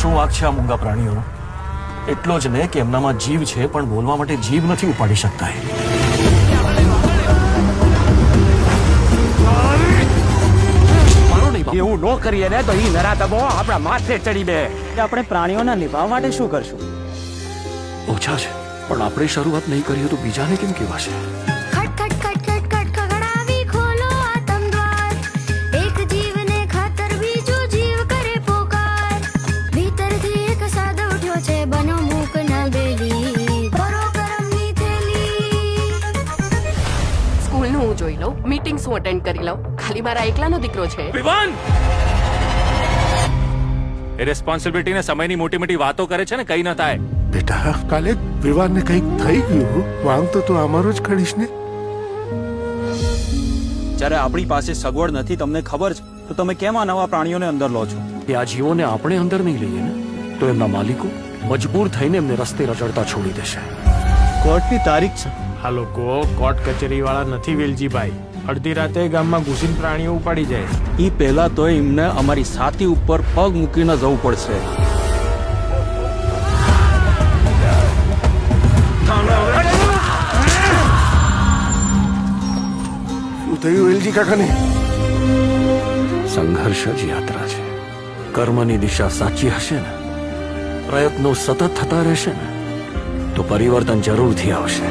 શું વાંક છે આ મૂંગા પ્રાણીઓનો? એટલો જ ને કે એમનામાં જીવ છે પણ બોલવા માટે જીભ નથી ઉપાડી શકતા. એવું ન કરીએ ને તો ઈ નરાધમો આપણા માથે ચડી બે. આપણે પ્રાણીઓના નિભાવ માટે શું કરશું? ઓછા છે પણ આપણે શરૂઆત નહીં કરીએ તો બીજાને કેમ કહેવાશે? ખટ ખટ ખટ ખટ ખટ ખગડાવી ખોલો આતમ દ્વાર. એક જીવને ખાતર બીજો જીવ કરે પોકાર. ભીતરથી એક સાદ ઉઠ્યો છે બનો મૂક ના બેલી. ભરો કરમની થેલી. સ્કૂલનું હું જોઈ લઉં, મીટિંગ્સ હું અટેન્ડ કરી લઉં. ખાલી મારા એકલાનો દીકરો છે. વિવાન એ રિસ્પોન્સિબિલિટી ને સમયની મોટી મોટી વાતો કરે છે ને કઈ ન થાય. બેટા કાલે વિવાનને કંઈક થઈ ગયું વાંગ તો તું અમારો જ ખડીશ ને. જ્યારે આપણી પાસે સગવડ નથી, તમને ખબર છે, તો તમે કેમ આ નવા પ્રાણીઓને અંદર લો છો? કે આ જીવોને આપણે અંદર નહીં લઈએ ને તો એમના માલિકો મજબૂર થઈને એમને રસ્તે રચડતા છોડી દેશે. કોર્ટની તારીખ છે. આ લોકો કોર્ટ કચેરી વાળા નથી વેલજીભાઈ. અડધી રાતે ગામમાં ઘૂસીને પ્રાણીઓ ઉપાડી જાય. ઈ પહેલા તો એમને અમારી છાતી ઉપર પગ મૂકીને જવું પડશે. શું થયું વેલજી કાકાને? સંઘર્ષ જ યાત્રા છે. કર્મની દિશા સાચી હશે ને, પ્રયત્નો સતત થતા રહેશે ને, તો પરિવર્તન જરૂરથી આવશે.